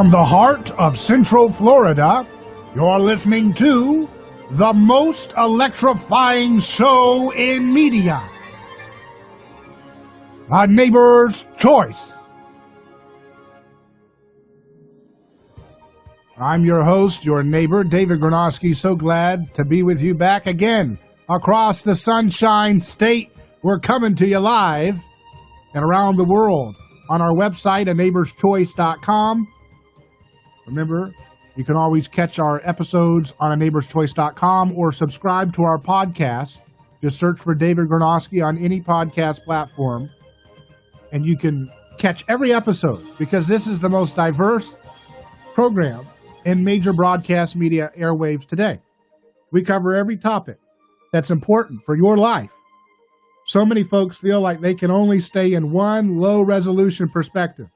From the heart of Central Florida, you're listening to the most electrifying show in media, A Neighbor's Choice. I'm your host, your neighbor, David Granosky. So glad to be with you back again across the Sunshine State. We're coming to you live and around the world on our website, aneighborschoice.com. Remember, you can always catch our episodes on aneighborschoice.com or subscribe to our podcast. Just search for David Granosky on any podcast platform, and you can catch every episode because this is the most diverse program in major broadcast media airwaves today. We cover every topic that's important for your life. So many folks feel like they can only stay in one low-resolution perspective,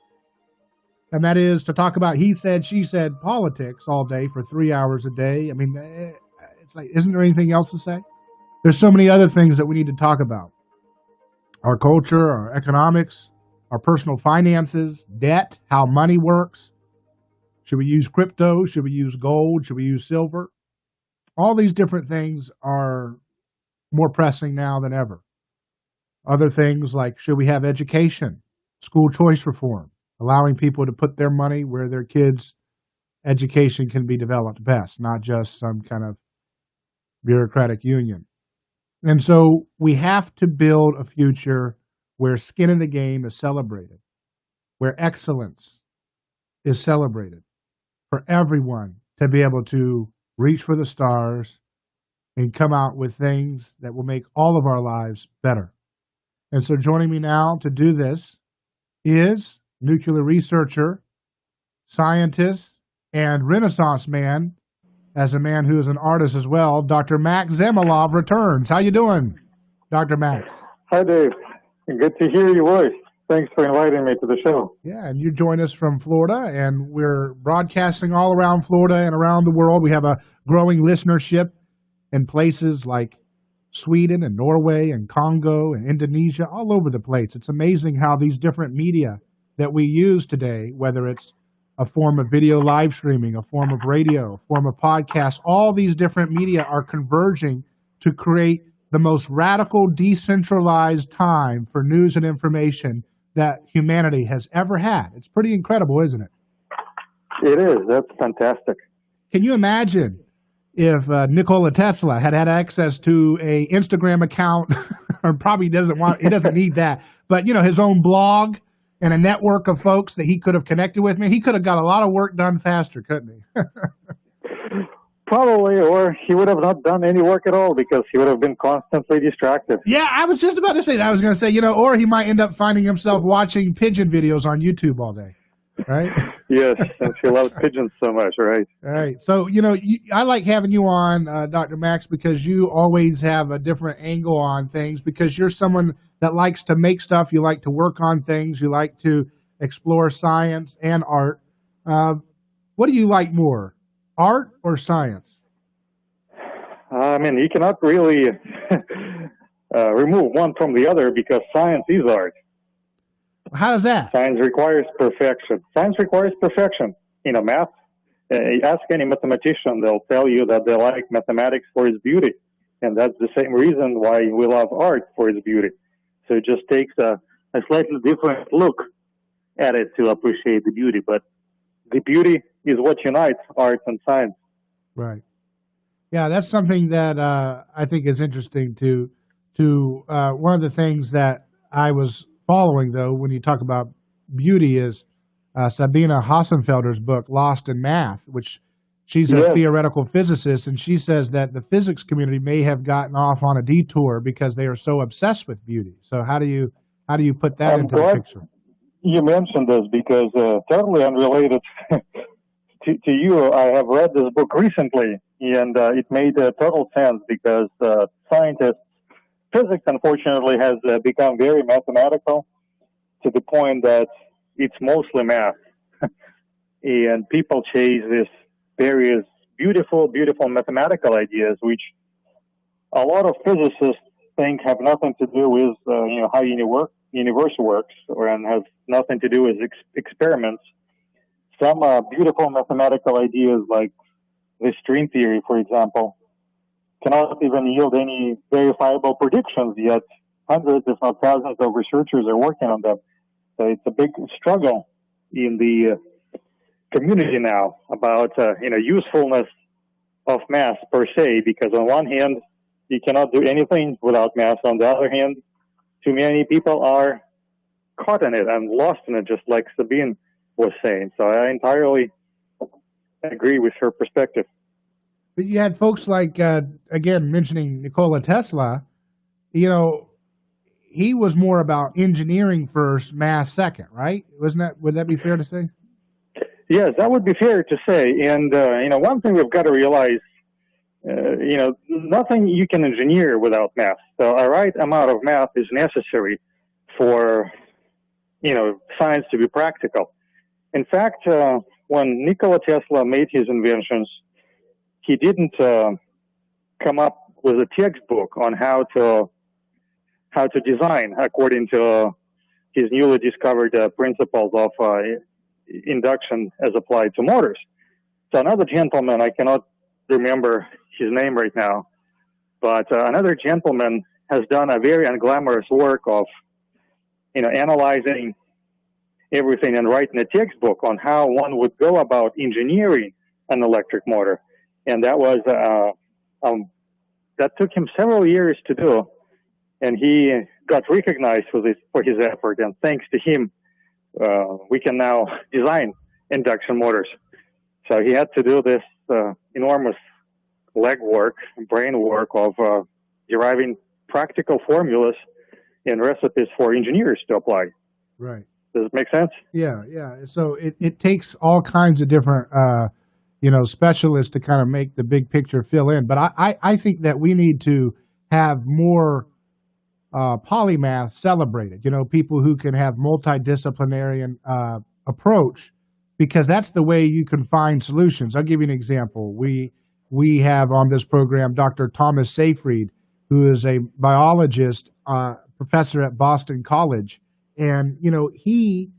and that is to talk about he said, she said politics all day for 3 hours a day. I mean, it's like, isn't there anything else to say? There's so many other things that we need to talk about. Our culture, our economics, our personal finances, debt, how money works. Should we use crypto? Should we use gold? Should we use silver? All these different things are more pressing now than ever. Other things like, should we have education, school choice reform, allowing people to put their money where their kids' education can be developed best, not just some kind of bureaucratic union. And so we have to build a future where skin in the game is celebrated, where excellence is celebrated, for everyone to be able to reach for the stars and come out with things that will make all of our lives better. And so joining me now to do this is nuclear researcher, scientist, and Renaissance man, as a man who is an artist as well, Dr. Max Zemelov returns. How you doing, Dr. Max? Hi, Dave. Good to hear your voice. Thanks for inviting me to the show. Yeah, and you join us from Florida, and we're broadcasting all around Florida and around the world. We have a growing listenership in places like Sweden and Norway and Congo and Indonesia, all over the place. It's amazing how these different media that we use today, whether it's a form of video live streaming, a form of radio, a form of podcast, all these different media are converging to create the most radical, decentralized time for news and information that humanity has ever had. It's pretty incredible, isn't it? It is. That's fantastic. Can you imagine if Nikola Tesla had access to a Instagram account, or probably he doesn't need that, but his own blog and a network of folks that he could have connected with? He could have got a lot of work done faster, couldn't he? Probably, or he would have not done any work at all because he would have been constantly distracted. Yeah, I was just about to say that. I was going to say, or he might end up finding himself watching pigeon videos on YouTube all day, right? Yes, since he loves pigeons so much, right? All right. So, I like having you on, Dr. Max, because you always have a different angle on things, because you're someone that likes to make stuff. You like to work on things. You like to explore science and art. What do you like more? Art or science? You cannot really remove one from the other because science is art. How does that? Science requires perfection. Science requires perfection. Math. Ask any mathematician, they'll tell you that they like mathematics for its beauty. And that's the same reason why we love art for its beauty. So it just takes a slightly different look at it to appreciate the beauty. But the beauty is what unites art and science. Right. Yeah, that's something that I think is interesting to one of the things that I was following, though, when you talk about beauty is Sabina Hassenfelder's book, Lost in Math, which she's a theoretical physicist, and she says that the physics community may have gotten off on a detour because they are so obsessed with beauty. So how do you put that into the picture? You mentioned this because totally unrelated to you. I have read this book recently, and it made total sense because physics, unfortunately, has become very mathematical to the point that it's mostly math. And people chase these various beautiful mathematical ideas, which a lot of physicists think have nothing to do with how universe works, and has nothing to do with experiments. some beautiful mathematical ideas like the string theory, for example, cannot even yield any verifiable predictions, yet hundreds, if not thousands, of researchers are working on them. So it's a big struggle in the community now about usefulness of math per se, because on one hand, you cannot do anything without math. On the other hand, too many people are caught in it and lost in it, just like Sabine was saying. So I entirely agree with her perspective. But you had folks like, again, mentioning Nikola Tesla, he was more about engineering first, math second, right? Would that be fair to say? Yes, that would be fair to say. And, one thing we've got to realize, nothing you can engineer without math. So a right amount of math is necessary for, science to be practical. In fact, when Nikola Tesla made his inventions, he didn't come up with a textbook on how to design according to his newly discovered principles of induction as applied to motors. So another gentleman, I cannot remember his name right now, but another gentleman has done a very unglamorous work of, analyzing everything and writing a textbook on how one would go about engineering an electric motor. And that was, that took him several years to do. And he got recognized for his effort. And thanks to him, we can now design induction motors. So he had to do this enormous legwork, brain work of deriving practical formulas and recipes for engineers to apply. Right. Does it make sense? Yeah. So it takes all kinds of different, specialists to kind of make the big picture fill in. But I think that we need to have more polymath celebrated, people who can have multidisciplinary approach, because that's the way you can find solutions. I'll give you an example. We have on this program Dr. Thomas Seyfried, who is a biologist, professor at Boston College. And, he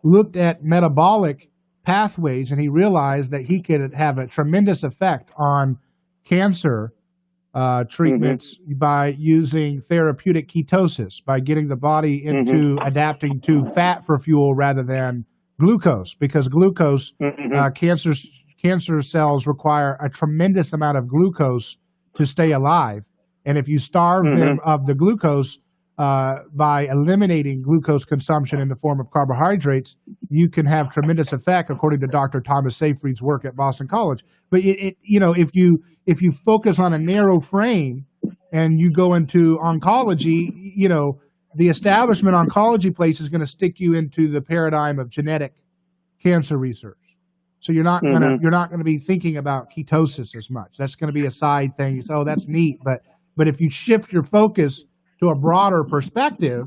looked at metabolic pathways and he realized that he could have a tremendous effect on cancer treatments by using therapeutic ketosis, by getting the body into adapting to fat for fuel rather than glucose, because glucose, cancer cells require a tremendous amount of glucose to stay alive. And if you starve them of the glucose by eliminating glucose consumption in the form of carbohydrates, you can have tremendous effect, according to Dr. Thomas Seyfried's work at Boston College. But if you focus on a narrow frame and you go into oncology, the establishment oncology place is going to stick you into the paradigm of genetic cancer research. So you're not going to be thinking about ketosis as much. That's going to be a side thing. So that's neat. But if you shift your focus to a broader perspective,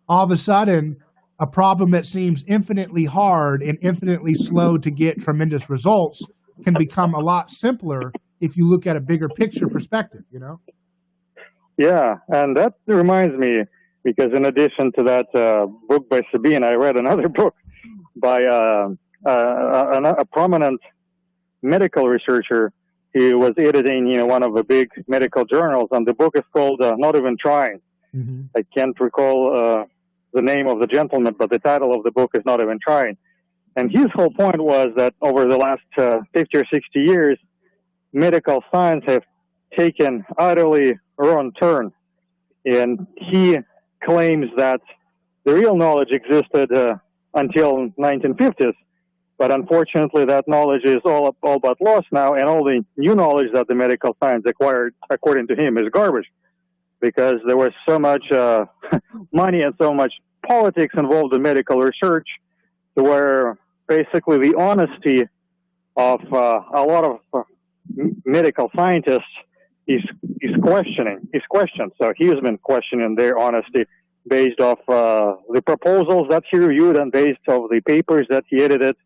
all of a sudden, a problem that seems infinitely hard and infinitely slow to get tremendous results can become a lot simpler if you look at a bigger picture perspective, Yeah, and that reminds me, because in addition to that book by Sabine, I read another book by a prominent medical researcher. He was editing, one of the big medical journals, and the book is called Not Even Trying. I can't recall the name of the gentleman, but the title of the book is Not Even Trying. And his whole point was that over the last 50 or 60 years, medical science have taken utterly wrong turn. And he claims that the real knowledge existed until 1950s. But unfortunately, that knowledge is all but lost now, and all the new knowledge that the medical science acquired, according to him, is garbage, because there was so much money and so much politics involved in medical research, where basically the honesty of a lot of medical scientists is questioned. So he has been questioning their honesty based off the proposals that he reviewed and based off the papers that he edited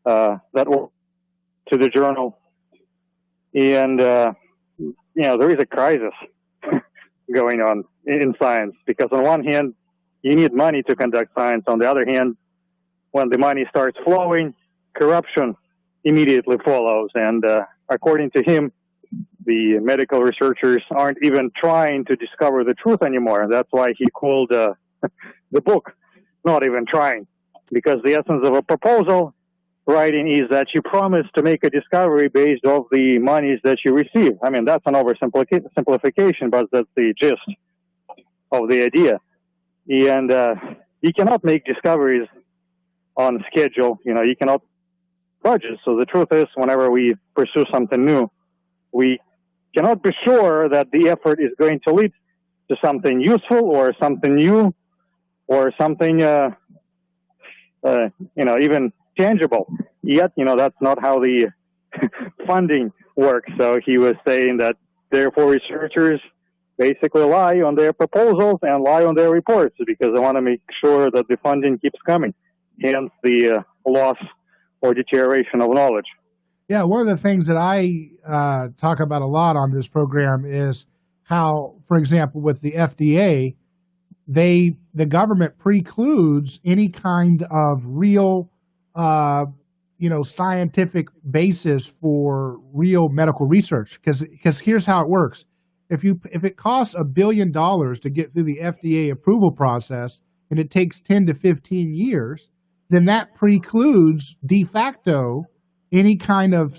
that were to the journal. And there is a crisis going on in science, because on one hand, you need money to conduct science. On the other hand, when the money starts flowing, corruption immediately follows. And according to him, the medical researchers aren't even trying to discover the truth anymore. That's why he called the book Not Even Trying, because the essence of a proposal writing is that you promise to make a discovery based off the monies that you receive. I mean, that's an oversimplification, but that's the gist of the idea. And you cannot make discoveries on schedule. You cannot budget. So the truth is, whenever we pursue something new, we cannot be sure that the effort is going to lead to something useful or something new or something, even tangible. Yet, that's not how the funding works. So he was saying that, therefore, researchers basically lie on their proposals and lie on their reports because they want to make sure that the funding keeps coming. Hence the loss or deterioration of knowledge. Yeah, one of the things that I talk about a lot on this program is how, for example, with the FDA, the government precludes any kind of real, scientific basis for real medical research. Because here's how it works: if it costs $1 billion to get through the FDA approval process, and it takes 10 to 15 years, then that precludes de facto any kind of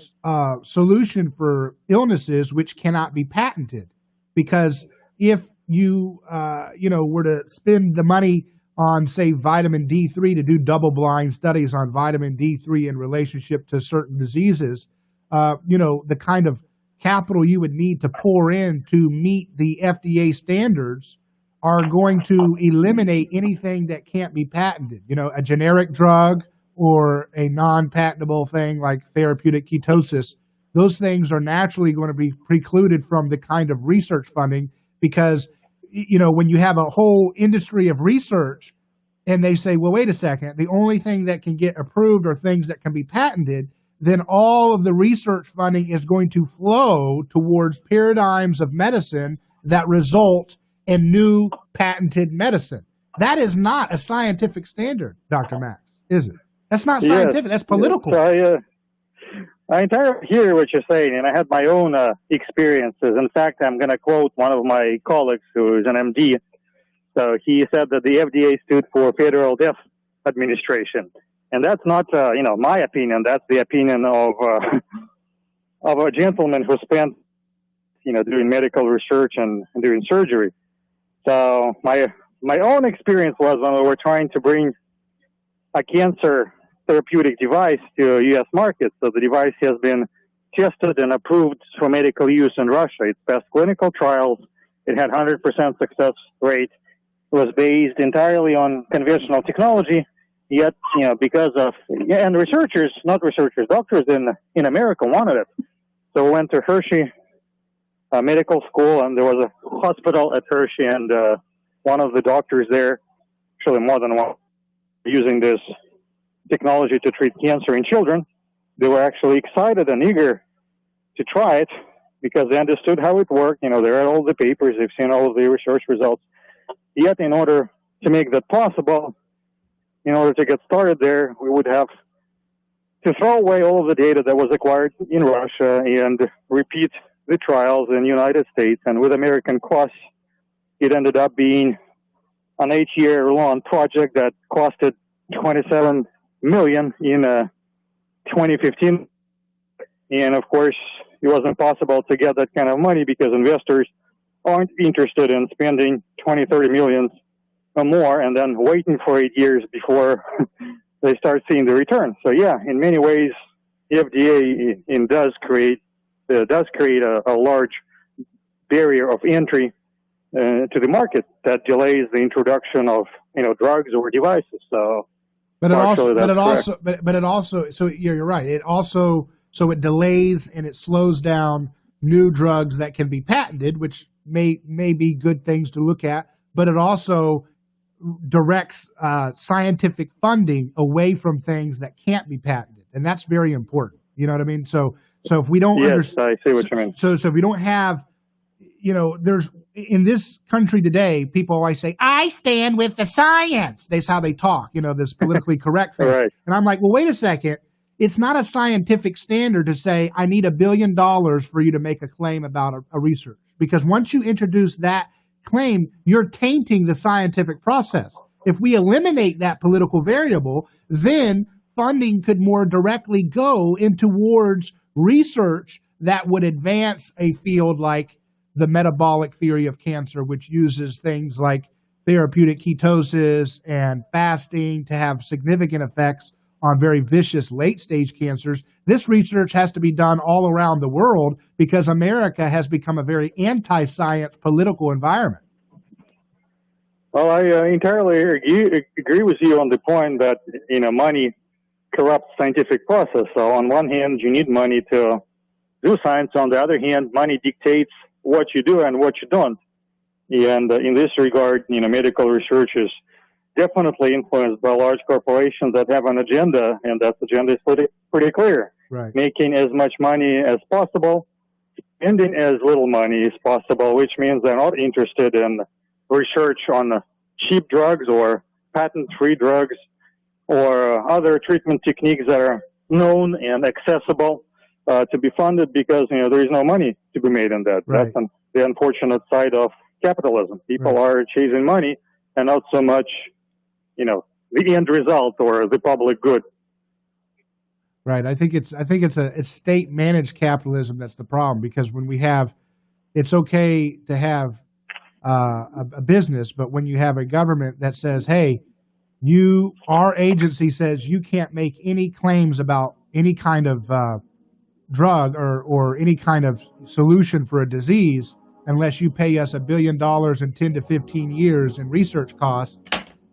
solution for illnesses which cannot be patented. Because if you were to spend the money on, say, vitamin D3 to do double-blind studies on vitamin D3 in relationship to certain diseases, the kind of capital you would need to pour in to meet the FDA standards are going to eliminate anything that can't be patented. A generic drug or a non-patentable thing like therapeutic ketosis, those things are naturally going to be precluded from the kind of research funding because, when you have a whole industry of research and they say, well, wait a second, the only thing that can get approved are things that can be patented, then all of the research funding is going to flow towards paradigms of medicine that result in new patented medicine. That is not a scientific standard, Dr. Max, is it? That's not scientific. That's political. Yes, I entirely hear what you're saying, and I had my own experiences. In fact, I'm going to quote one of my colleagues who is an MD. So he said that the FDA stood for Federal Death Administration. And that's not, my opinion. That's the opinion of a gentleman who spent, doing medical research and doing surgery. So my own experience was when we were trying to bring a cancer therapeutic device to U.S. market. So the device has been tested and approved for medical use in Russia. It passed clinical trials. It had 100% success rate. It was based entirely on conventional technology. Yet, because of, and doctors in America wanted it. So we went to Hershey Medical School, and there was a hospital at Hershey, and one of the doctors there, actually more than one, using this technology to treat cancer in children. They were actually excited and eager to try it because they understood how it worked. They read all the papers, they've seen all of the research results. Yet, in order to make that possible, in order to get started there, we would have to throw away all of the data that was acquired in Russia and repeat the trials in the United States. And with American costs, it ended up being an 8-year-long project that costed $27 million in 2015. And of course, it wasn't possible to get that kind of money because investors aren't interested in spending 20, 30 million or more and then waiting for 8 years before they start seeing the return. So yeah, in many ways, the FDA does create a large barrier of entry to the market that delays the introduction of drugs or devices. So, but it also. So you're right. It delays and it slows down new drugs that can be patented, which may be good things to look at. But it also directs scientific funding away from things that can't be patented, and that's very important. You know what I mean? So if we don't, I see what you mean. So if we don't have, there's in this country today, people always say, "I stand with the science." That's how they talk. This politically correct thing. Right. And I'm like, well, wait a second. it's not a scientific standard to say, I need $1 billion for you to make a claim about a research. Because once you introduce that claim, you're tainting the scientific process. If we eliminate that political variable, then funding could more directly go in towards research that would advance a field like the metabolic theory of cancer, which uses things like therapeutic ketosis and fasting to have significant effects on very vicious late-stage cancers. This research has to be done all around the world because America has become a very anti-science political environment. Well, I entirely agree with you on the point that, money corrupts scientific process. So on one hand, you need money to do science. On the other hand, money dictates what you do and what you don't. And in this regard, medical research is definitely influenced by large corporations that have an agenda, and that agenda is pretty clear. Right. Making as much money as possible, spending as little money as possible, which means they're not interested in research on cheap drugs or patent-free drugs or other treatment techniques that are known and accessible to be funded because, there is no money to be made in that. Right. That's the unfortunate side of capitalism. People are chasing money and not so much, the end result or the public good. Right. I think it's state managed capitalism that's the problem, because when we have, it's okay to have a business, but when you have a government that says, hey, our agency says you can't make any claims about any kind of drug or any kind of solution for a disease unless you pay us $1 billion in 10 to 15 years in research costs,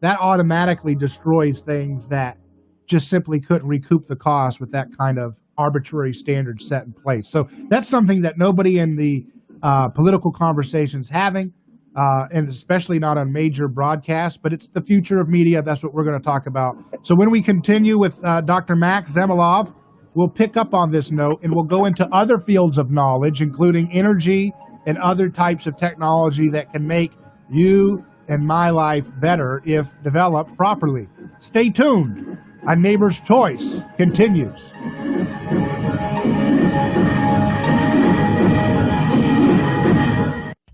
that automatically destroys things that just simply couldn't recoup the cost with that kind of arbitrary standard set in place. So that's something that nobody in the political conversation's having, and especially not on major broadcasts, but it's the future of media. That's what we're going to talk about. So when we continue with Dr. Max Zemelov, we'll pick up on this note and we'll go into other fields of knowledge, including energy and other types of technology that can make you and my life better if developed properly. Stay tuned. A Neighbor's Choice continues.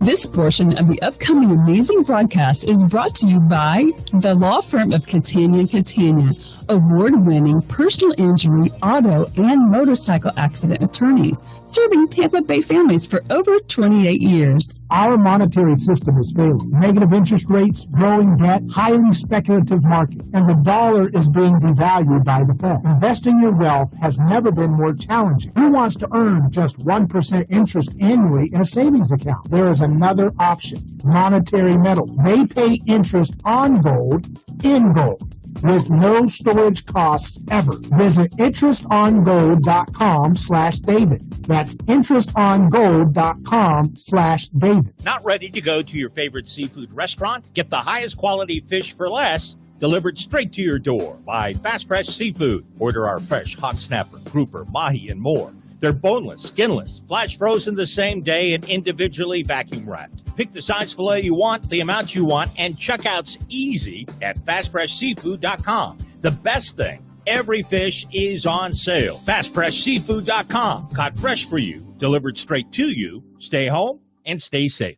This portion of the upcoming amazing broadcast is brought to you by the law firm of Catania & Catania, award-winning personal injury, auto, and motorcycle accident attorneys, serving Tampa Bay families for over 28 years. Our monetary system is failing. Negative interest rates, growing debt, highly speculative market, and the dollar is being devalued by the Fed. Investing your wealth has never been more challenging. Who wants to earn just 1% interest annually in a savings account? There is another option, monetary metal. They pay interest on gold, in gold, with no storage costs ever. Visit interestongold.com/David. That's interestongold.com/David. Not ready to go to your favorite seafood restaurant? Get the highest quality fish for less, delivered straight to your door by Fast Fresh Seafood. Order our fresh hot snapper, grouper, mahi, and more. They're boneless, skinless, flash frozen the same day, and individually vacuum wrapped. Pick the size filet you want, the amount you want, and checkout's easy at fastfreshseafood.com. The best thing, every fish is on sale. Fastfreshseafood.com. Caught fresh for you, delivered straight to you. Stay home and stay safe.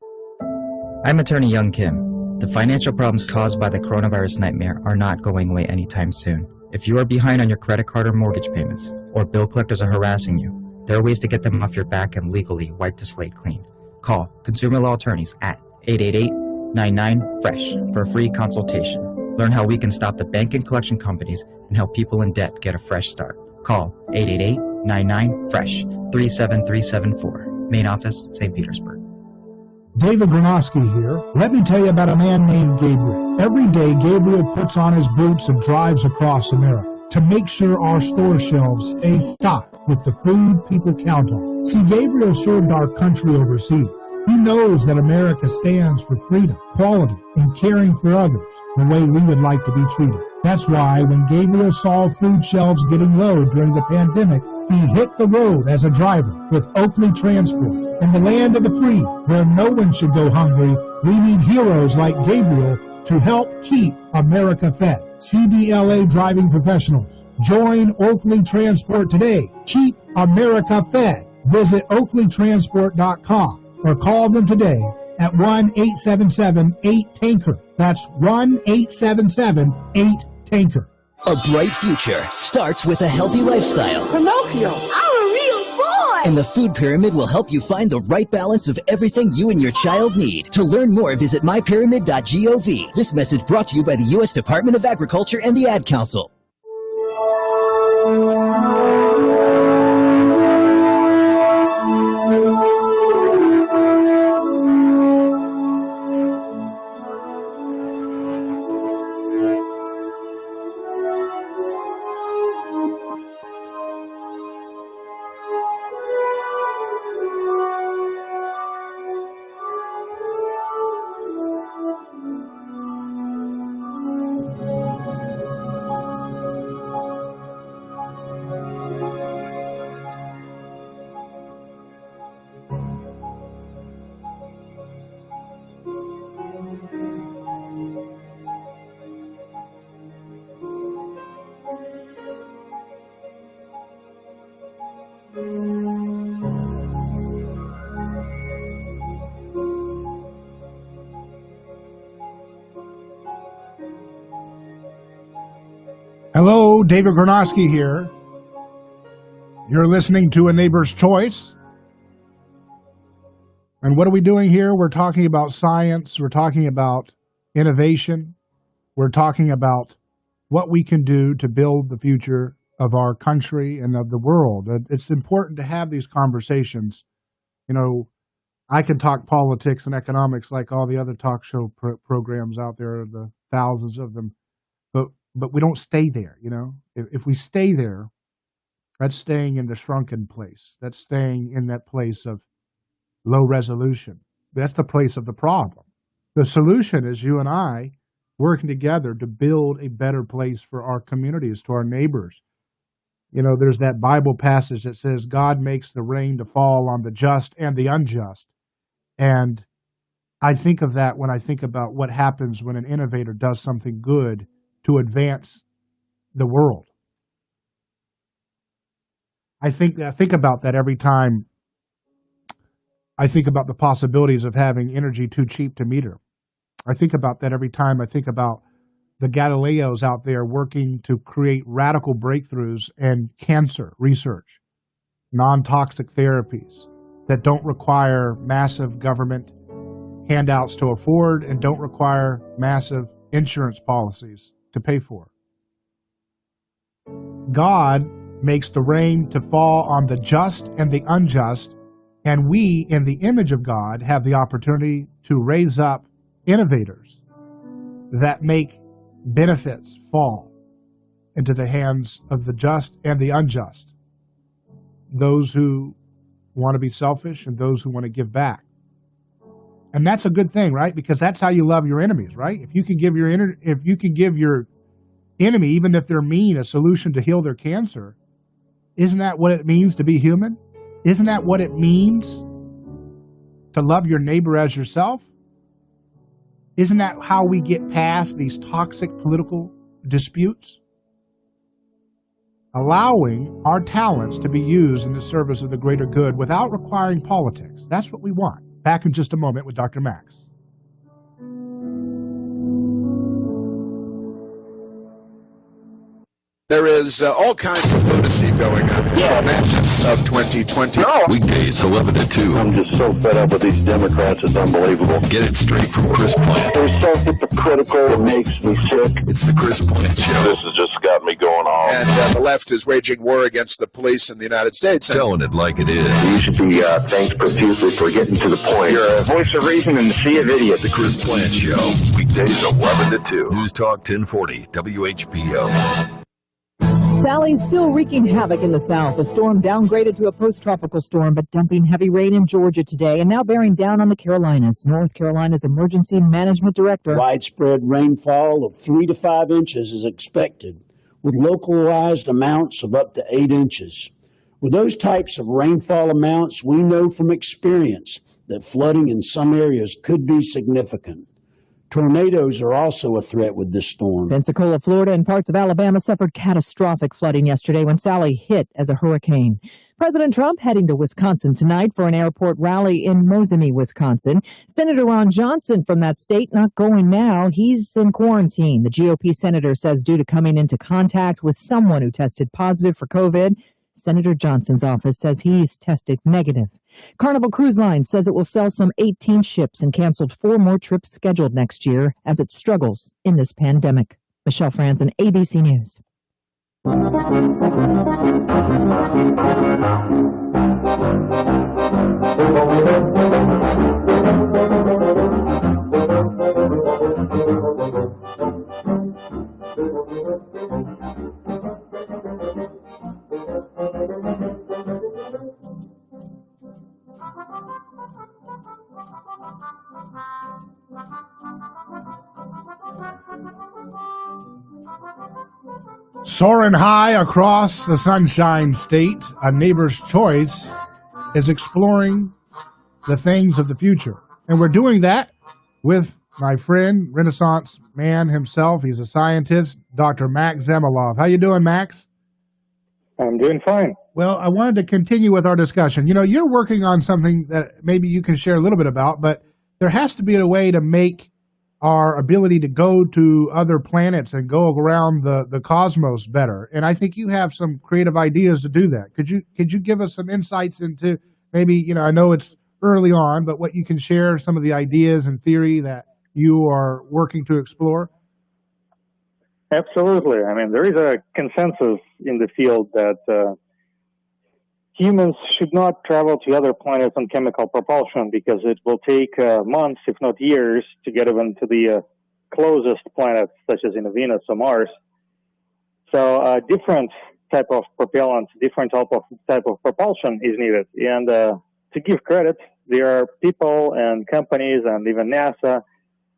I'm attorney Young Kim. The financial problems caused by the coronavirus nightmare are not going away anytime soon. If you are behind on your credit card or mortgage payments, or bill collectors are harassing you, there are ways to get them off your back and legally wipe the slate clean. Call Consumer Law Attorneys at 888-99-FRESH for a free consultation. Learn how we can stop the bank and collection companies and help people in debt get a fresh start. Call 888-99-FRESH, 37374. Main office, St. Petersburg. David Granosky here. Let me tell you about a man named Gabriel. Every day, Gabriel puts on his boots and drives across America to make sure our store shelves stay stocked with the food people count on. See, Gabriel served our country overseas. He knows that America stands for freedom, quality, and caring for others the way we would like to be treated. That's why when Gabriel saw food shelves getting low during the pandemic, he hit the road as a driver with Oakley Transport. In the land of the free, where no one should go hungry, we need heroes like Gabriel to help keep America fed. CDLA driving professionals. Join Oakley Transport today. Keep America fed. Visit oakleytransport.com or call them today at 1-877-8-TANKER. That's 1-877-8-TANKER. A bright future starts with a healthy lifestyle. Pinocchio, I'm a real boy! And the food pyramid will help you find the right balance of everything you and your child need. To learn more, visit mypyramid.gov. This message brought to you by the U.S. Department of Agriculture and the Ad Council. Hello, David Gornosky here. You're listening to A Neighbor's Choice. And what are we doing here? We're talking about science. We're talking about innovation. We're talking about what we can do to build the future of our country and of the world. It's important to have these conversations. You know, I can talk politics and economics like all the other talk show programs out there, the thousands of them. But we don't stay there, you know. If we stay there, that's staying in the shrunken place. That's staying in that place of low resolution. That's the place of the problem. The solution is you and I working together to build a better place for our communities, to our neighbors. You know, there's that Bible passage that says God makes the rain to fall on the just and the unjust. And I think of that when I think about what happens when an innovator does something good to advance the world. I think about that every time I think about the possibilities of having energy too cheap to meter. I think about that every time I think about the Galileos out there working to create radical breakthroughs in cancer research, non-toxic therapies that don't require massive government handouts to afford and don't require massive insurance policies to pay for. God makes the rain to fall on the just and the unjust, and we, in the image of God, have the opportunity to raise up innovators that make benefits fall into the hands of the just and the unjust, those who want to be selfish and those who want to give back. And that's a good thing, right? Because that's how you love your enemies, right? If you can give your enemy, even if they're mean, a solution to heal their cancer, isn't that what it means to be human? Isn't that what it means to love your neighbor as yourself? Isn't that how we get past these toxic political disputes? Allowing our talents to be used in the service of the greater good without requiring politics. That's what we want. Back in just a moment with Dr. Max. There is all kinds of lunacy going on. Yeah. The madness of 2020. No. Weekdays 11 to 2. I'm just so fed up with these Democrats. It's unbelievable. Get it straight from Chris Plant. They're so hypocritical. It makes me sick. It's the Chris Plant Show. This has just got me going off. And the left is waging war against the police in the United States. Telling it like it is. You should be thanked profusely for getting to the point. You're a voice of reason in the sea of idiots. The Chris Plant Show. Weekdays 11 to 2. News Talk 1040 WHPO. Sally's still wreaking havoc in the south. A storm downgraded to a post-tropical storm, but dumping heavy rain in Georgia today and now bearing down on the Carolinas. North Carolina's Emergency Management Director. Widespread rainfall of 3 to 5 inches is expected, with localized amounts of up to 8 inches. With those types of rainfall amounts, we know from experience that flooding in some areas could be significant. Tornadoes are also a threat with this storm. Pensacola, Florida, and parts of Alabama suffered catastrophic flooding yesterday when Sally hit as a hurricane. President Trump heading to Wisconsin tonight for an airport rally in Mosinee, Wisconsin. Senator Ron Johnson from that state not going now. He's in quarantine. The GOP senator says due to coming into contact with someone who tested positive for COVID, Senator Johnson's office says he's tested negative. Carnival Cruise Line says it will sell some 18 ships and canceled 4 more trips scheduled next year as it struggles in this pandemic. Michelle Franzen, ABC News. Soaring high across the Sunshine State, a neighbor's choice is exploring the things of the future. And we're doing that with my friend, Renaissance man himself. He's a scientist, Dr. Max Zemelov. How you doing, Max? I'm doing fine. Well, I wanted to continue with our discussion. You know, you're working on something that maybe you can share a little bit about, but there has to be a way to make our ability to go to other planets and go around the cosmos better. And I think you have some creative ideas to do that. Could you give us some insights into maybe, you know, I know it's early on, but what you can share, some of the ideas and theory that you are working to explore? Absolutely. I mean, there is a consensus in the field that humans should not travel to other planets on chemical propulsion because it will take months, if not years, to get even to the closest planets, such as Venus or Mars. So different type of propellant, different type of propulsion is needed. And to give credit, there are people and companies and even NASA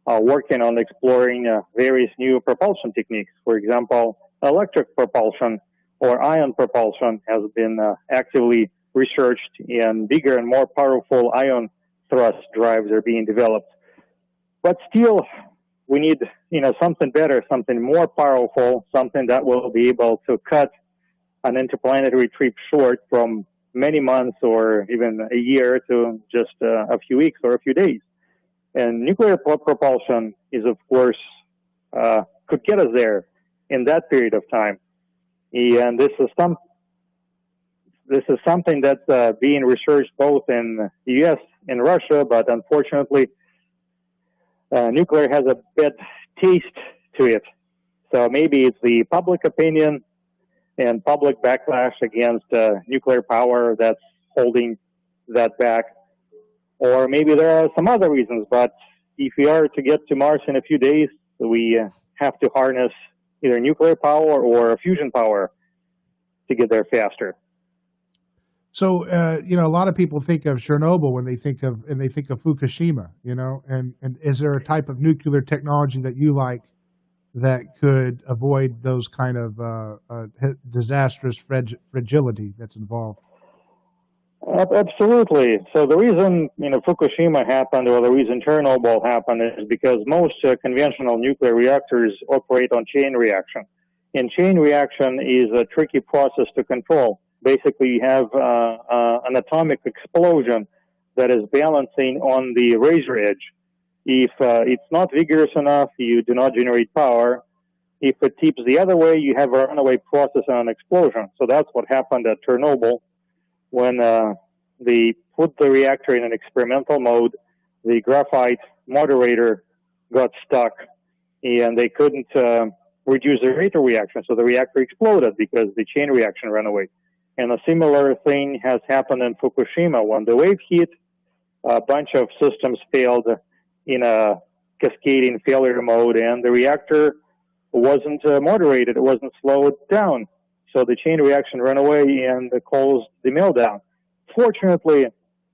working on exploring various new propulsion techniques. For example, electric propulsion or ion propulsion has been actively researched, and bigger and more powerful ion thrust drives are being developed. But still, we need, something better, something more powerful, something that will be able to cut an interplanetary trip short from many months or even a year to just a few weeks or a few days. And nuclear propulsion is, of course, could get us there in that period of time. And this is something that's being researched both in the U.S. and Russia, but unfortunately, nuclear has a bad taste to it. So maybe it's the public opinion and public backlash against nuclear power that's holding that back. Or maybe there are some other reasons, but if we are to get to Mars in a few days, we have to harness either nuclear power or fusion power to get there faster. So, a lot of people think of Chernobyl when they think of Fukushima, and is there a type of nuclear technology that you like that could avoid those kind of disastrous fragility that's involved? Absolutely. So the reason, Fukushima happened or the reason Chernobyl happened is because most conventional nuclear reactors operate on chain reaction. And chain reaction is a tricky process to control. Basically, you have an atomic explosion that is balancing on the razor edge. If it's not vigorous enough, you do not generate power. If it tips the other way, you have a runaway process and an explosion. So that's what happened at Chernobyl. When they put the reactor in an experimental mode, the graphite moderator got stuck, and they couldn't reduce the rate of reaction, so the reactor exploded because the chain reaction ran away. And a similar thing has happened in Fukushima. When the wave hit, a bunch of systems failed in a cascading failure mode, and the reactor wasn't moderated, it wasn't slowed down. So the chain reaction ran away and caused the meltdown. Fortunately,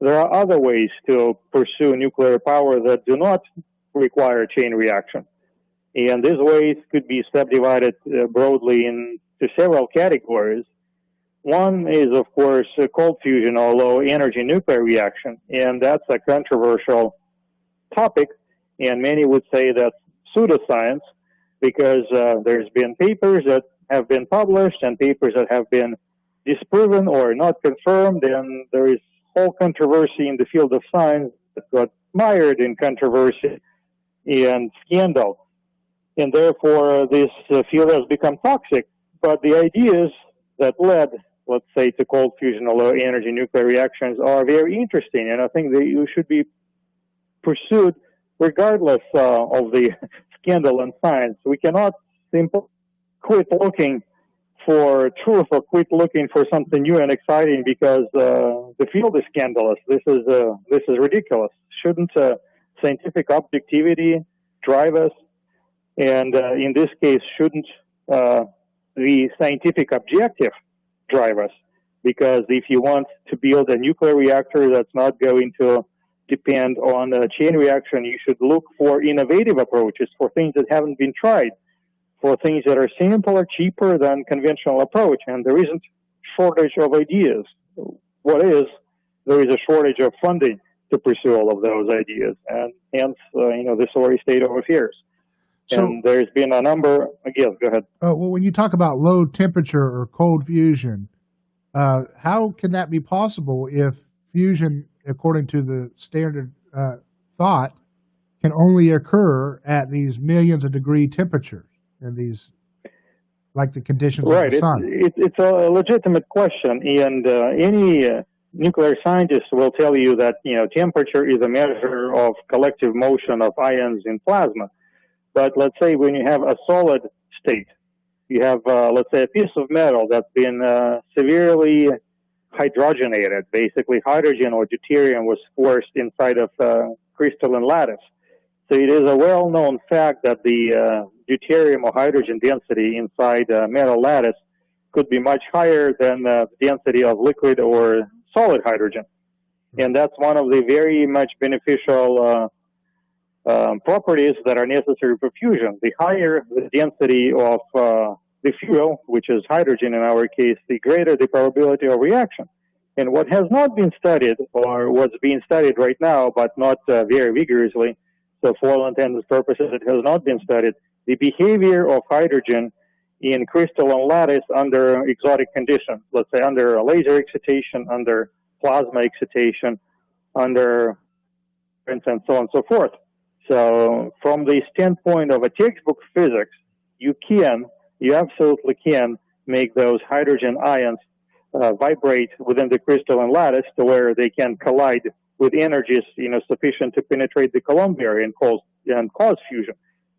there are other ways to pursue nuclear power that do not require chain reaction. And these ways could be subdivided broadly into several categories. One is, of course, cold fusion or low energy nuclear reaction. And that's a controversial topic. and many would say that's pseudoscience because there's been papers that have been published and papers that have been disproven or not confirmed, and there is whole controversy in the field of science that got mired in controversy and scandal. And therefore, this field has become toxic. But the ideas that led, let's say, to cold fusion or low energy nuclear reactions are very interesting, and I think they should be pursued regardless of the scandal in science. We cannot simply quit looking for truth or quit looking for something new and exciting because the field is scandalous. This is ridiculous. Shouldn't scientific objectivity drive us? And in this case, shouldn't the scientific objective drive us? Because if you want to build a nuclear reactor that's not going to depend on a chain reaction, you should look for innovative approaches, for things that haven't been tried, for things that are simpler, cheaper than conventional approach. And there isn't shortage of ideas. What is, there is a shortage of funding to pursue all of those ideas. And hence, the sorry state of affairs. So, and there's been a number, again, go ahead. Well, when you talk about low temperature or cold fusion, how can that be possible if fusion, according to the standard thought, can only occur at these millions of degree temperatures and these, like the conditions of the sun? It's a legitimate question, and any nuclear scientist will tell you that temperature is a measure of collective motion of ions in plasma. But let's say when you have a solid state, you have, let's say, a piece of metal that's been severely hydrogenated. Basically, hydrogen or deuterium was forced inside of crystalline lattice. So it is a well-known fact that the deuterium or hydrogen density inside metal lattice could be much higher than the density of liquid or solid hydrogen. And that's one of the very much beneficial properties that are necessary for fusion. The higher the density of the fuel, which is hydrogen in our case, the greater the probability of reaction. And what has not been studied, or what's being studied right now, but not very vigorously, so for all intents and purposes, it has not been studied, the behavior of hydrogen in crystalline lattice under exotic conditions, let's say under laser excitation, under plasma excitation, under, and so on and so forth. So from the standpoint of a textbook physics, you absolutely can make those hydrogen ions vibrate within the crystalline lattice to where they can collide with energies, sufficient to penetrate the Coulomb barrier and cause fusion.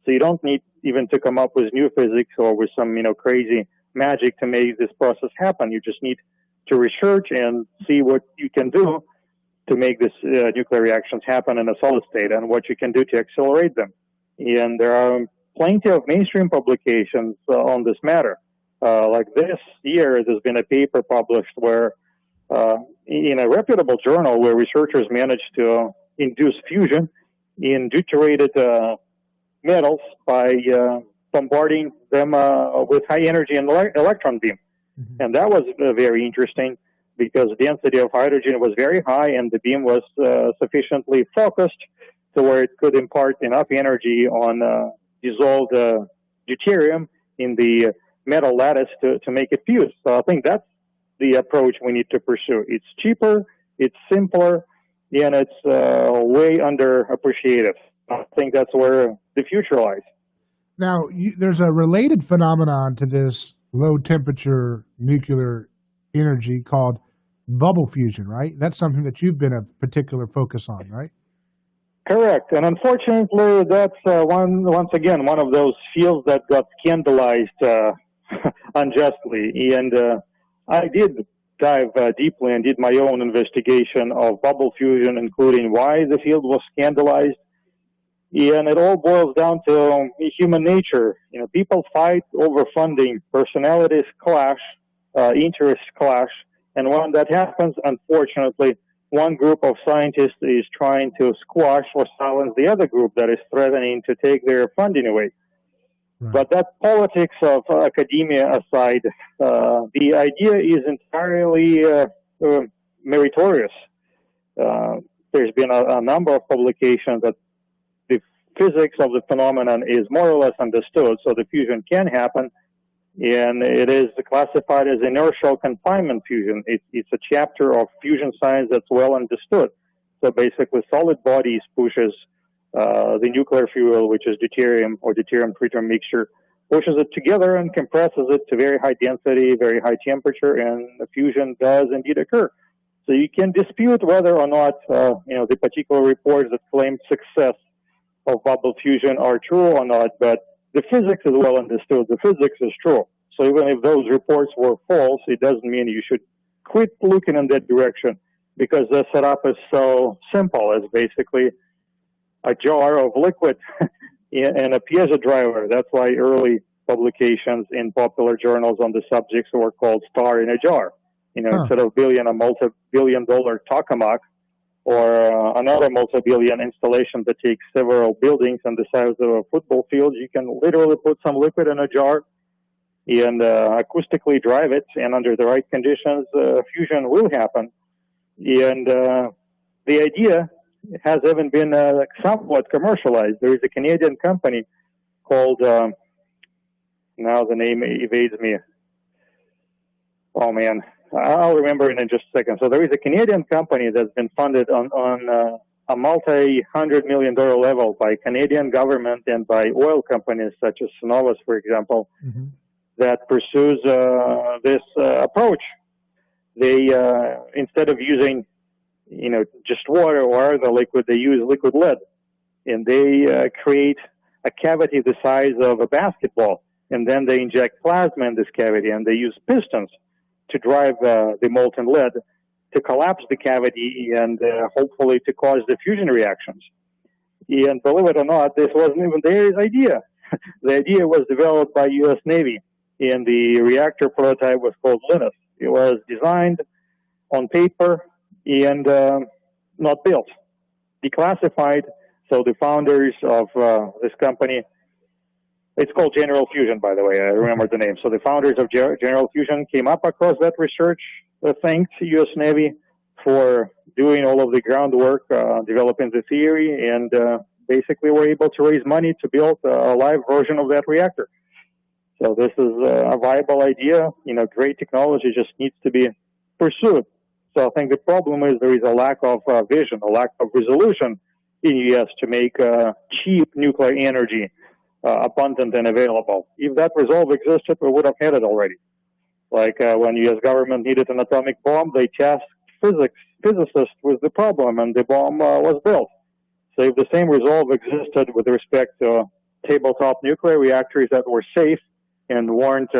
So you don't need even to come up with new physics or with some, crazy magic to make this process happen. You just need to research and see what you can do to make this nuclear reactions happen in a solid state and what you can do to accelerate them. And there are plenty of mainstream publications on this matter. Like this year, there's been a paper published where, in a reputable journal, where researchers managed to induce fusion in deuterated metals by bombarding them with high energy and electron beam. Mm-hmm. And that was very interesting because the density of hydrogen was very high and the beam was sufficiently focused to where it could impart enough energy on dissolved deuterium in the metal lattice to make it fuse. So I think that's the approach we need to pursue. It's cheaper, it's simpler, and it's way underappreciated. I think that's where the future lies. Now, there's a related phenomenon to this low temperature nuclear energy called bubble fusion, right? That's something that you've been a particular focus on, right? Correct. And unfortunately, that's once again one of those fields that got scandalized unjustly. And I did dive deeply and did my own investigation of bubble fusion, including why the field was scandalized. And it all boils down to human nature. People fight over funding, personalities clash, interests clash. And when that happens, unfortunately, one group of scientists is trying to squash or silence the other group that is threatening to take their funding away. Right. But that politics of academia aside, the idea is entirely meritorious. There's been a number of publications that the physics of the phenomenon is more or less understood, so the fusion can happen, and it is classified as inertial confinement fusion. It's a chapter of fusion science that's well understood. So basically, solid bodies pushes the nuclear fuel, which is deuterium or deuterium-tritium mixture, pushes it together and compresses it to very high density, very high temperature, and the fusion does indeed occur. So you can dispute whether or not the particular reports that claim success of bubble fusion are true or not, but the physics is well understood. The physics is true. So even if those reports were false, it doesn't mean you should quit looking in that direction, because the setup is so simple. It's basically a jar of liquid and a piezo driver. That's why early publications in popular journals on the subjects were called star in a jar. Instead of billion, a multi-billion-dollar tokamak, or another multi-billion installation that takes several buildings and the size of a football field, you can literally put some liquid in a jar and acoustically drive it, and under the right conditions, fusion will happen. And the idea has even been somewhat commercialized. There is a Canadian company called, now the name evades me. Oh man, I'll remember it in just a second. So there is a Canadian company that's been funded on a multi-$100 million level by Canadian government and by oil companies such as Cenovus, for example, that pursues this approach. They, instead of using, just water or other liquid, they use liquid lead, and they create a cavity the size of a basketball, and then they inject plasma in this cavity, and they use pistons to drive the molten lead to collapse the cavity and hopefully to cause the fusion reactions. And believe it or not, this wasn't even their idea. The idea was developed by U.S. Navy, and the reactor prototype was called Linus. It was designed on paper and not built, declassified. So the founders of this company, it's called General Fusion, by the way. I remember the name. So the founders of General Fusion came up across that research, thanked U.S. Navy for doing all of the groundwork, developing the theory, and basically were able to raise money to build a live version of that reactor. So this is a viable idea. Great technology just needs to be pursued. So I think the problem is there is a lack of vision, a lack of resolution in the U.S. to make cheap nuclear energy abundant and available. If that resolve existed, we would have had it already. Like when U.S. government needed an atomic bomb, they tasked physicists with the problem, and the bomb was built. So if the same resolve existed with respect to tabletop nuclear reactors that were safe and weren't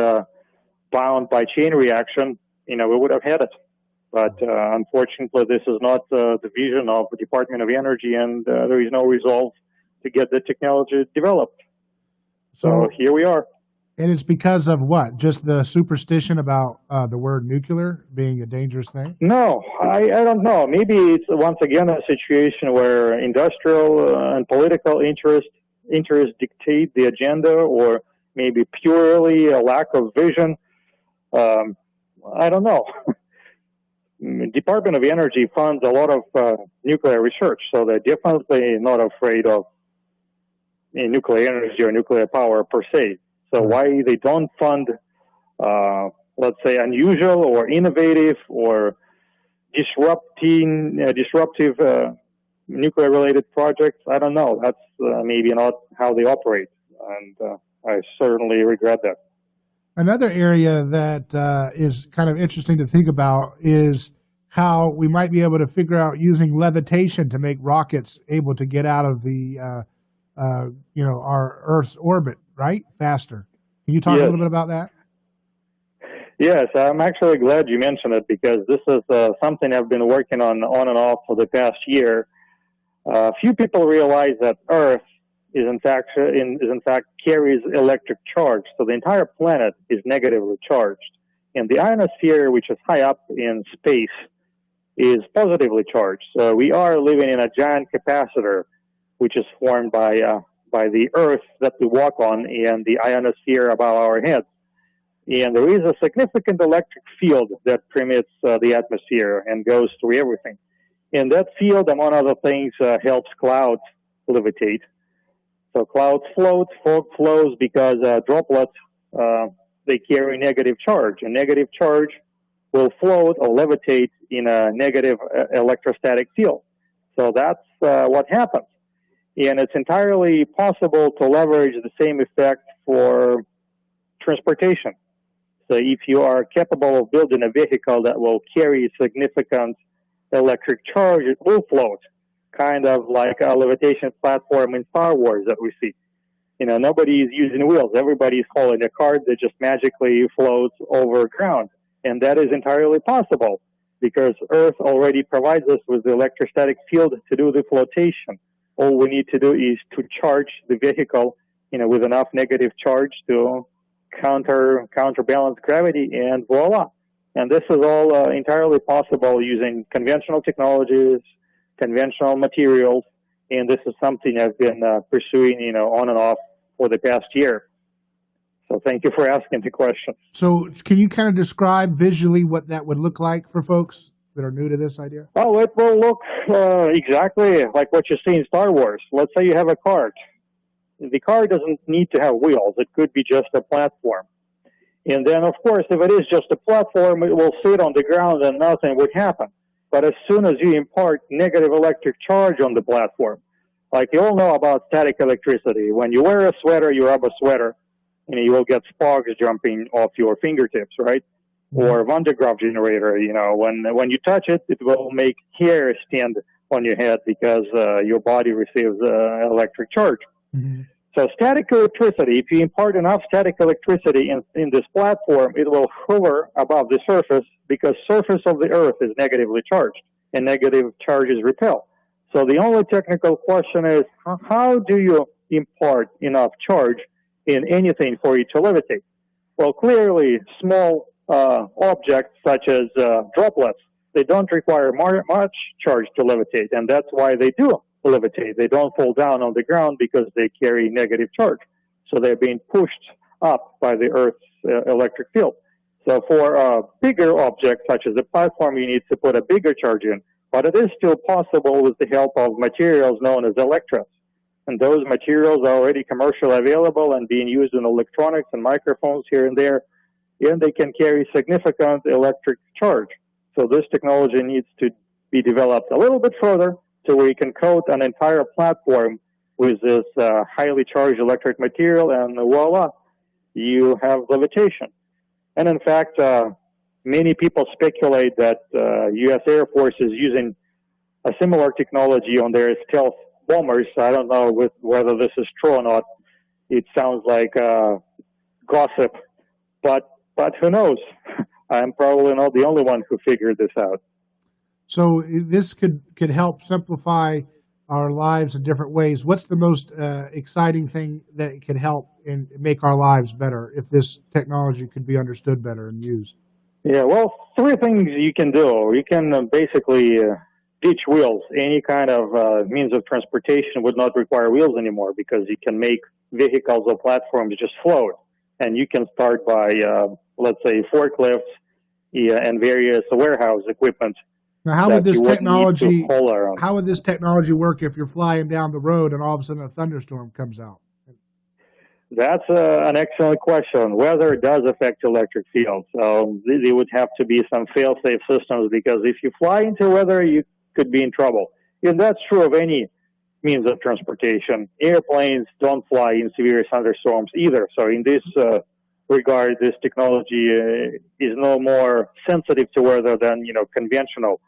bound by chain reaction, we would have had it. But unfortunately, this is not the vision of the Department of Energy, and there is no resolve to get the technology developed. So here we are. And it's because of what? Just the superstition about the word nuclear being a dangerous thing? No, I don't know. Maybe it's once again a situation where industrial and political interests dictate the agenda, or maybe purely a lack of vision. I don't know. Department of Energy funds a lot of nuclear research, so they're definitely not afraid of nuclear energy or nuclear power per se. So why they don't fund, let's say, unusual or innovative or disruptive nuclear-related projects, I don't know. That's maybe not how they operate, and I certainly regret that. Another area that is kind of interesting to think about is how we might be able to figure out using levitation to make rockets able to get out of the, our Earth's orbit, right? Faster. Can you talk a little bit about that? Yes, I'm actually glad you mentioned it, because this is something I've been working on and off for the past year. Few people realize that Earth is in fact carries electric charge, so the entire planet is negatively charged, and the ionosphere, which is high up in space, is positively charged. So we are living in a giant capacitor, which is formed by the Earth that we walk on and the ionosphere above our heads. And there is a significant electric field that permeates the atmosphere and goes through everything. And that field, among other things, helps clouds levitate. So clouds float, fog flows because droplets, they carry negative charge. And negative charge will float or levitate in a negative electrostatic field. So that's what happens. And it's entirely possible to leverage the same effect for transportation. So if you are capable of building a vehicle that will carry significant electric charge, it will float, kind of like a levitation platform in Star Wars that we see. You know, nobody is using wheels. Everybody is hauling a cart that just magically floats over ground. And that is entirely possible because Earth already provides us with the electrostatic field to do the flotation. All we need to do is to charge the vehicle, you know, with enough negative charge to counterbalance gravity, and voila. And this is all entirely possible using conventional technologies, conventional materials, and this is something I've been pursuing, you know, on and off for the past year. So thank you for asking the question. So can you kind of describe visually what that would look like for folks that are new to this idea? Oh, it will look exactly like what you see in Star Wars. Let's say you have a cart. The car doesn't need to have wheels. It could be just a platform. And then, of course, if it is just a platform, it will sit on the ground and nothing would happen. But as soon as you impart negative electric charge on the platform, like you all know about static electricity, when you wear a sweater, you rub a sweater, and you will get sparks jumping off your fingertips, right? Or Van de Graaff generator, you know, when you touch it, it will make hair stand on your head because your body receives electric charge. Mm-hmm. So static electricity, if you impart enough static electricity in this platform, it will hover above the surface because surface of the Earth is negatively charged and negative charge is repelled. So the only technical question is, how do you impart enough charge in anything for it to levitate? Well, clearly, small objects such as droplets, they don't require much charge to levitate, and that's why they do levitate. They don't fall down on the ground because they carry negative charge. So they're being pushed up by the Earth's electric field. So for bigger objects such as a platform, you need to put a bigger charge in. But it is still possible with the help of materials known as electrodes. And those materials are already commercially available and being used in electronics and microphones here and there. And they can carry significant electric charge. So this technology needs to be developed a little bit further so we can coat an entire platform with this highly charged electric material, and voila, you have levitation. And in fact, many people speculate that U.S. Air Force is using a similar technology on their stealth bombers. I don't know whether this is true or not. It sounds like gossip, but who knows? I'm probably not the only one who figured this out. So this could help simplify our lives in different ways. What's the most exciting thing that could help and make our lives better if this technology could be understood better and used? Yeah, well, three things you can do. You can basically ditch wheels. Any kind of means of transportation would not require wheels anymore because you can make vehicles or platforms just float. And you can start by, let's say, forklifts and various warehouse equipment. Now, how would this technology work if you're flying down the road and all of a sudden a thunderstorm comes out? That's an excellent question. Weather does affect electric fields. So there would have to be some fail-safe systems because if you fly into weather, you could be in trouble. And that's true of any means of transportation. Airplanes don't fly in severe thunderstorms either. So in this regard, this technology is no more sensitive to weather than, conventional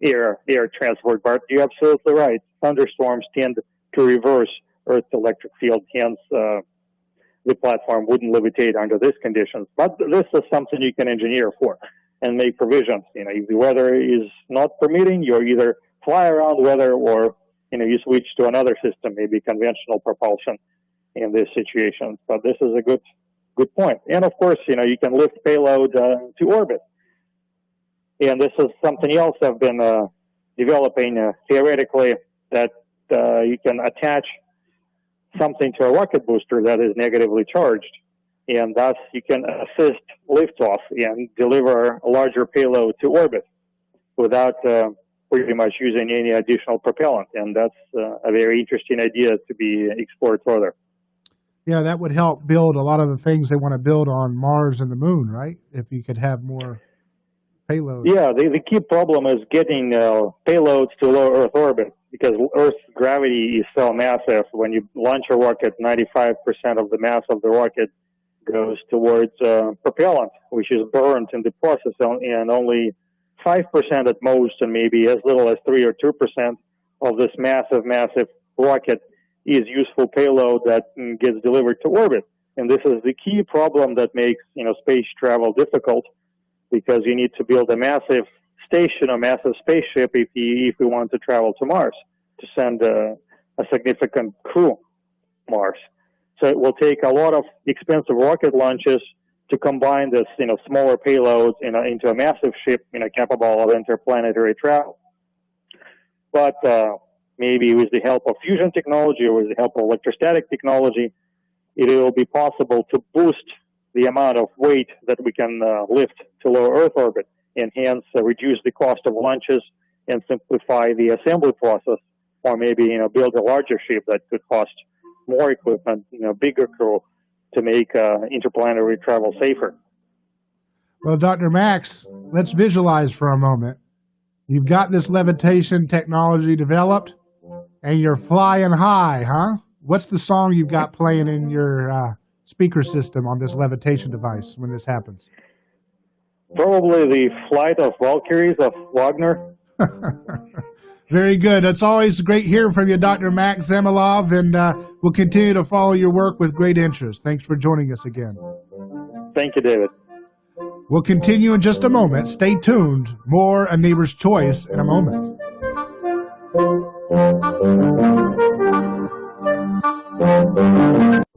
air transport. But you're absolutely right. Thunderstorms tend to reverse Earth's electric field. Hence, the platform wouldn't levitate under these conditions. But this is something you can engineer for and make provisions. If the weather is not permitting, you either fly around weather or you switch to another system, maybe conventional propulsion in this situation. But this is a good point. And of course, you can lift payload to orbit. And this is something else I've been developing theoretically, that you can attach something to a rocket booster that is negatively charged. And thus you can assist liftoff and deliver a larger payload to orbit without pretty much using any additional propellant. And that's a very interesting idea to be explored further. Yeah, that would help build a lot of the things they want to build on Mars and the Moon, right? If you could have more payload. Yeah, the key problem is getting payloads to low Earth orbit, because Earth's gravity is so massive. When you launch a rocket, 95% of the mass of the rocket goes towards propellant, which is burned in the process, and only 5% at most, and maybe as little as 3 or 2% of this massive rocket is useful payload that gets delivered to orbit. And this is the key problem that makes space travel difficult, because you need to build a massive station, a massive spaceship if we want to travel to Mars, to send a significant crew to Mars. So it will take a lot of expensive rocket launches to combine this, smaller payloads into a massive ship, capable of interplanetary travel. But maybe with the help of fusion technology or with the help of electrostatic technology, it will be possible to boost the amount of weight that we can lift to low Earth orbit, and hence reduce the cost of launches and simplify the assembly process, or maybe build a larger ship that could cost more equipment, bigger crew, to make interplanetary travel safer. Well, Dr. Max, let's visualize for a moment. You've got this levitation technology developed, and you're flying high, huh? What's the song you've got playing in your speaker system on this levitation device when this happens? Probably the Flight of Valkyries of Wagner. Very good. It's always great hearing from you, Dr. Max Zemelov, and we'll continue to follow your work with great interest. Thanks for joining us again. Thank you, David. We'll continue in just a moment. Stay tuned. More A Neighbor's Choice in a moment.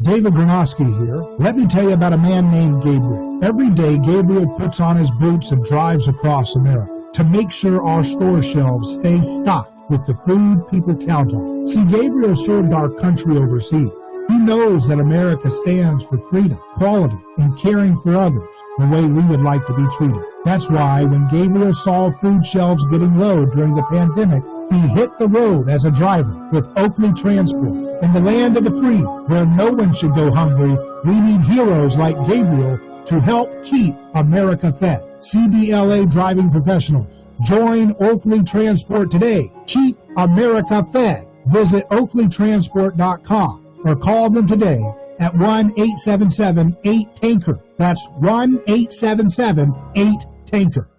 David Granosky here. Let me tell you about a man named Gabriel. Every day, Gabriel puts on his boots and drives across America to make sure our store shelves stay stocked with the food people count on. See, Gabriel served our country overseas. He knows that America stands for freedom, quality, and caring for others the way we would like to be treated. That's why when Gabriel saw food shelves getting low during the pandemic, he hit the road as a driver with Oakley Transport. In the land of the free, where no one should go hungry, we need heroes like Gabriel to help keep America fed. CDLA driving professionals, join Oakley Transport today. Keep America fed. Visit oakleytransport.com or call them today at 1-877-8-TANKER. That's 1-877-8-TANKER.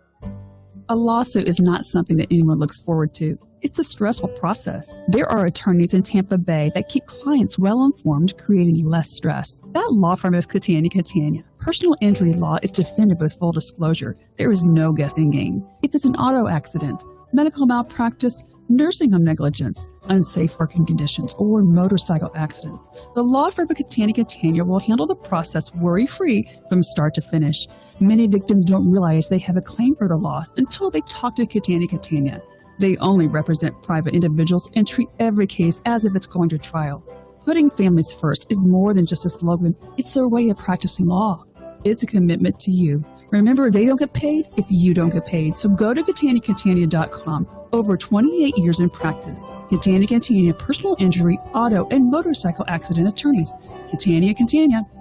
A lawsuit is not something that anyone looks forward to. It's a stressful process. There are attorneys in Tampa Bay that keep clients well informed, creating less stress. That law firm is Catania. Personal injury law is defended with full disclosure. There is no guessing game. If it's an auto accident, medical malpractice, nursing home negligence, unsafe working conditions, or motorcycle accidents, the law firm of Catania will handle the process worry-free from start to finish. Many victims don't realize they have a claim for the loss until they talk to Catania. They only represent private individuals and treat every case as if it's going to trial. Putting families first is more than just a slogan. It's their way of practicing law. It's a commitment to you. Remember, they don't get paid if you don't get paid. So go to Catania.com. Over 28 years in practice. Catania, personal injury, auto, and motorcycle accident attorneys. Catania,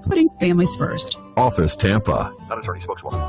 putting families first. Office Tampa. Not attorney spokeswoman.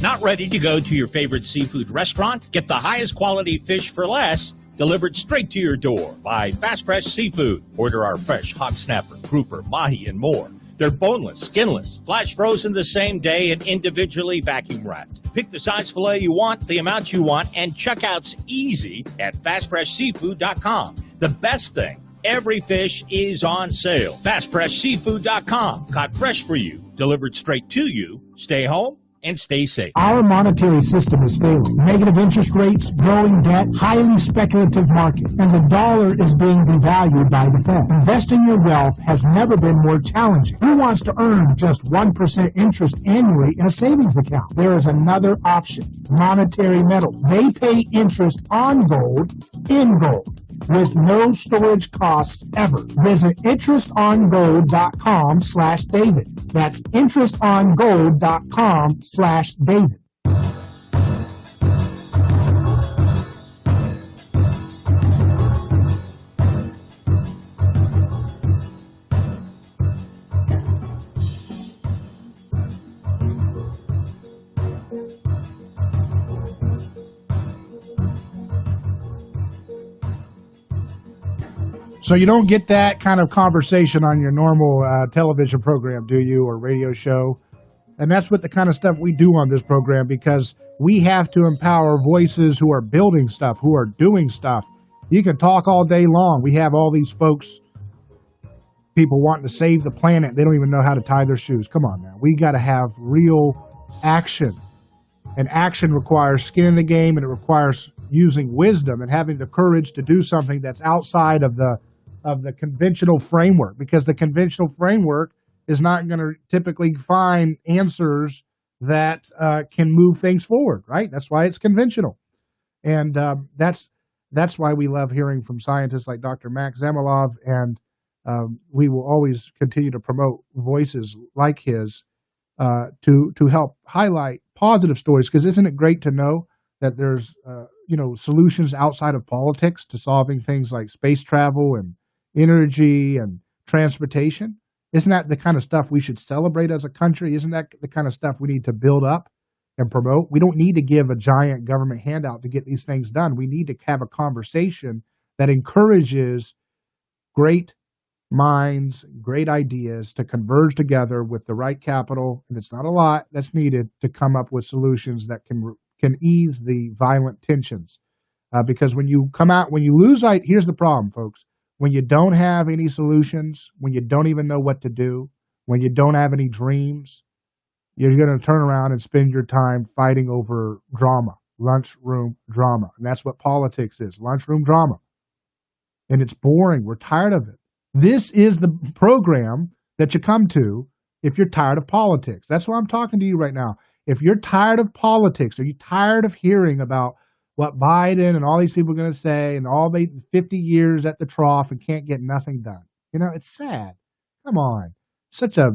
Not ready to go to your favorite seafood restaurant? Get the highest quality fish for less, delivered straight to your door by Fast Fresh Seafood. Order our fresh hot snapper, grouper, mahi, and more. They're boneless, skinless, flash frozen the same day, and individually vacuum wrapped. Pick the size filet you want, the amount you want, and checkout's easy at fastfreshseafood.com. The best thing, every fish is on sale. Fastfreshseafood.com. Caught fresh for you, delivered straight to you. Stay home and stay safe. Our monetary system is failing. Negative interest rates, growing debt, highly speculative market, and the dollar is being devalued by the Fed. Investing your wealth has never been more challenging. Who wants to earn just 1% interest annually in a savings account? There is another option, monetary metals. They pay interest on gold, in gold, with no storage costs ever. Visit interestongold.com/David. That's interestongold.com/David. So you don't get that kind of conversation on your normal television program, do you, or radio show? And that's what the kind of stuff we do on this program, because we have to empower voices who are building stuff, who are doing stuff. You can talk all day long. We have all these folks, people wanting to save the planet. They don't even know how to tie their shoes. Come on now. We got to have real action. And action requires skin in the game, and it requires using wisdom and having the courage to do something that's outside of the conventional framework, because the conventional framework is not going to typically find answers that can move things forward, right? That's why it's conventional. And that's why we love hearing from scientists like Dr. Max Zemelov, and we will always continue to promote voices like his to help highlight positive stories, because isn't it great to know that there's solutions outside of politics to solving things like space travel and energy and transportation? Isn't that the kind of stuff we should celebrate as a country? Isn't that the kind of stuff we need to build up and promote? We don't need to give a giant government handout to get these things done. We need to have a conversation that encourages great minds, great ideas to converge together with the right capital, and it's not a lot that's needed to come up with solutions that can ease the violent tensions. Because when you lose light, here's the problem, folks. When you don't have any solutions, when you don't even know what to do, when you don't have any dreams, you're going to turn around and spend your time fighting over drama, lunchroom drama. And that's what politics is, lunchroom drama. And it's boring. We're tired of it. This is the program that you come to if you're tired of politics. That's why I'm talking to you right now. If you're tired of politics, are you tired of hearing about what Biden and all these people are going to say, and all they 50 years at the trough and can't get nothing done? It's sad. Come on. Such a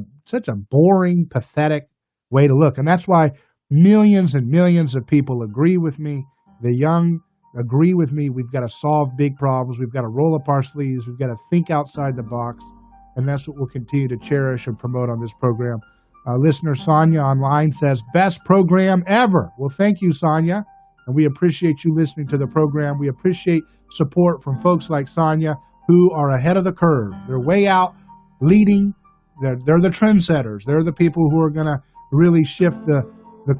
boring, pathetic way to look. And that's why millions and millions of people agree with me. The young agree with me. We've got to solve big problems. We've got to roll up our sleeves. We've got to think outside the box. And that's what we'll continue to cherish and promote on this program. Listener Sonia online says, best program ever. Well, thank you, Sonia. And we appreciate you listening to the program. We appreciate support from folks like Sonia, who are ahead of the curve. They're way out leading. They're the trendsetters. They're the people who are going to really shift the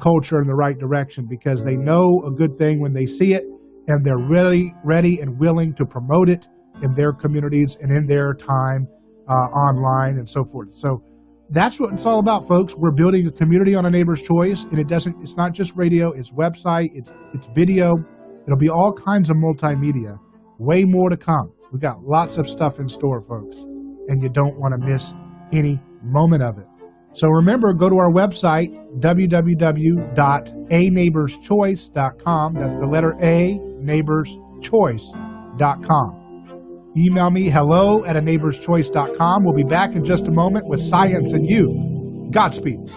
culture in the right direction, because they know a good thing when they see it, and they're ready and willing to promote it in their communities and in their time online and so forth. So that's what it's all about, folks. We're building a community on A Neighbor's Choice, and it's not just radio, it's website, it's video. It'll be all kinds of multimedia. Way more to come. We've got lots of stuff in store, folks, and you don't want to miss any moment of it. So remember, go to our website, www.aneighborschoice.com. That's the letter A, neighborschoice.com. Email me, hello@aneighborschoice.com. We'll be back in just a moment with Science and You. Godspeed.